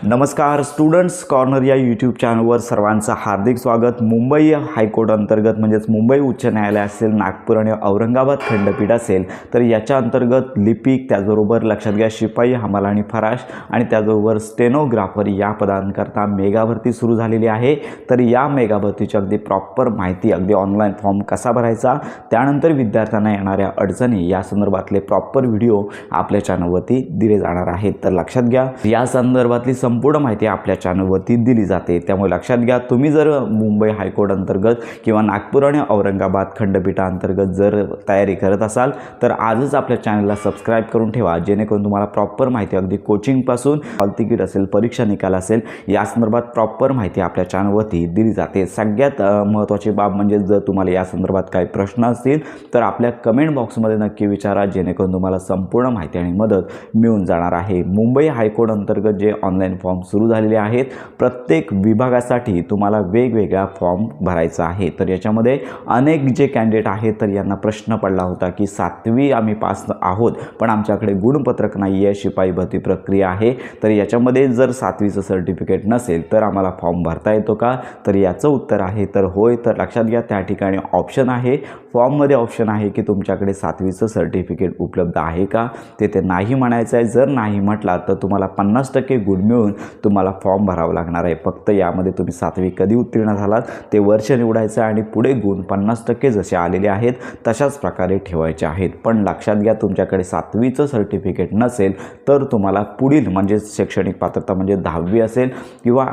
नमस्कार students corner या YouTube चॅनलवर सर्वांचं हार्दिक स्वागत। मुंबई हायकोर्ट अंतर्गत म्हणजेच मुंबई उच्च न्यायालय असेल, नागपूर आणि औरंगाबाद खंडपीठ असेल, तर याच्या अंतर्गत लिपिक, त्याचबरोबर लक्षात घ्या शिपाई, हमाल आणि फराश आणि त्याचबरोबर स्टेनोग्राफर या पदांकरता मेगा भरती सुरू झालेली आहे। तर या मेगा भरतीची अगदी प्रॉपर माहिती, अगदी ऑनलाईन फॉर्म कसा भरायचा, त्यानंतर विद्यार्थ्यांना येणाऱ्या अडचणी या संदर्भातले प्रॉपर व्हिडिओ आपल्या चॅनलवरती दिले जाणार आहेत। तर लक्षात घ्या या संदर्भातली संपूर्ण माहिती आपल्या चॅनलवरती दिली जाते। त्यामुळे लक्षात घ्या, तुम्ही जर मुंबई हायकोर्ट अंतर्गत किंवा नागपूर आणि औरंगाबाद खंडपीठांतर्गत जर तयारी करत असाल तर आजच आपल्या चॅनलला सबस्क्राइब करून ठेवा, जेणेकरून तुम्हाला प्रॉपर माहिती अगदी कोचिंगपासून हॉल तिकीट असेल, परीक्षा निकाल असेल, या संदर्भात प्रॉपर माहिती आपल्या चॅनलवरती दिली जाते। सगळ्यात महत्त्वाची बाब म्हणजे जर तुम्हाला या संदर्भात काही प्रश्न असतील तर आपल्या कमेंट बॉक्समध्ये नक्की विचारा, जेणेकरून तुम्हाला संपूर्ण माहिती आणि मदत मिळून जाणार आहे। मुंबई हायकोर्ट अंतर्गत जे ऑनलाईन फॉर्म सुरू झालेले आहेत, प्रत्येक विभागासाठी तुम्हाला वेगवेगळा फॉर्म भरायचा आहे। तर याच्यामध्ये अनेक जे कॅन्डिडेट आहेत तर यांना प्रश्न पडला होता की 7वी आम्ही पास आहोत पण आमच्याकडे गुणपत्रक नाही आहे, शिपाई भरती प्रक्रिया आहे, तर याच्यामध्ये जर 7वीचं सर्टिफिकेट नसेल तर आम्हाला फॉर्म भरता येतो का? तर याचं उत्तर आहे तर होय। तर लक्षात घ्या, त्या ठिकाणी ऑप्शन आहे, फॉर्ममध्ये ऑप्शन आहे की तुमच्याकडे 7वीचं सर्टिफिकेट उपलब्ध आहे का, ते नाही म्हणायचं आहे। जर नाही म्हटला तर तुम्हाला 50% गुण मिळून तुम्हाला फॉर्म भरावा लागणार आहे। फक्त यामध्ये तुम्ही 7वी कधी उत्तीर्ण झालात ते वर्ष निवडायचं आणि पुढे गुण 50% जसे आलेले आहेत तशाच प्रकारे ठेवायचे आहेत। पण लक्षात घ्या, तुमच्याकडे 7वीचं सर्टिफिकेट नसेल तर तुम्हाला पुढील म्हणजे शैक्षणिक पात्रता म्हणजे 10वी असेल किंवा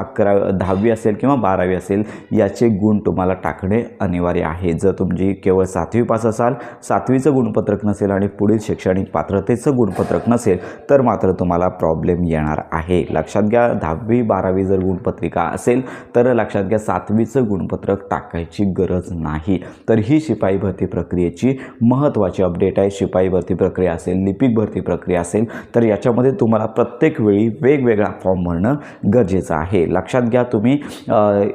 10वी असेल किंवा 12वी असेल, याचे गुण तुम्हाला टाकणे अनिवार्य आहे। जर तुमची केवळ 7वी पास असाल, 7वीचं गुणपत्रक नसेल आणि पुढील शैक्षणिक पात्रतेचं गुणपत्रक नसेल तर मात्र तुम्हाला प्रॉब्लेम येणार आहे। लक्षात घ्या, 10वी 12वी जर गुणपत्रिका असेल तर लक्षात घ्या 7वीचं गुणपत्रक टाकायची गरज नाही। तर ही शिपाई भरती प्रक्रियेची महत्त्वाची अपडेट आहे। शिपाई भरती प्रक्रिया असेल, लिपिक भरती प्रक्रिया असेल, तर याच्यामध्ये तुम्हाला प्रत्येक वेळी वेगवेगळा फॉर्म भरणं गरजेचं आहे। लक्षात घ्या, तुम्ही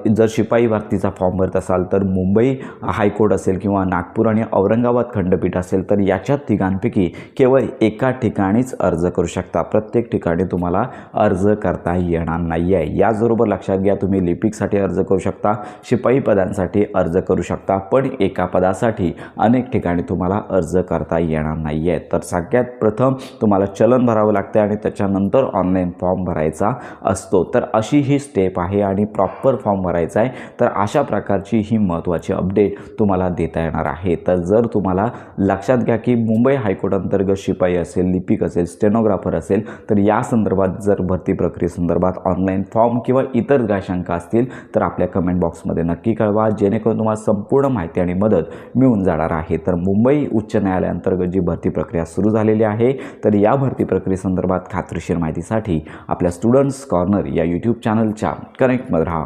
जर शिपाई भरतीचा फॉर्म भरत असाल तर मुंबई हायकोर्ट असेल किंवा नागपूर आणि औरंगाबाद खंडपीठ असेल तर याच्या तिघांपैकी केवळ एका ठिकाणीच अर्ज करू शकता, प्रत्येक ठिकाणी तुम्हाला अर्ज करता येणार नाही आहे। याचबरोबर लक्षात घ्या, तुम्ही लिपिकसाठी अर्ज करू शकता, शिपाई पदांसाठी अर्ज करू शकता, पण एका पदासाठी अनेक ठिकाणी तुम्हाला अर्ज करता येणार नाही आहे। तर सगळ्यात प्रथम तुम्हाला चलन भरावं लागतं आणि त्याच्यानंतर ऑनलाईन फॉर्म भरायचा असतो। तर अशी ही स्टेप आहे आणि प्रॉपर फॉर्म भरायचा आहे। तर अशा प्रकारची ही महत्त्वाची अपडेट तुम्हाला देता येणार आहे। तर जर तुम्हाला लक्षात घ्या की मुंबई हायकोर्ट अंतर्गत शिपाई असेल, लिपिक असेल, स्टेनोग्राफर असेल, तर या संदर्भात जर भरती प्रक्रियेसंदर्भात ऑनलाईन फॉर्म किंवा इतर काय शंका असतील तर आपल्या कमेंट बॉक्समध्ये नक्की कळवा, जेणेकरून तुम्हाला संपूर्ण माहिती आणि मदत मिळून जाणार आहे। तर मुंबई उच्च न्यायालयाअंतर्गत जी भरती प्रक्रिया सुरू झालेली आहे, तर या भरती प्रक्रियेसंदर्भात खात्रीशीर माहितीसाठी आपल्या स्टुडंट्स कॉर्नर या यूट्यूब चॅनलच्या कनेक्टमध्ये राहा।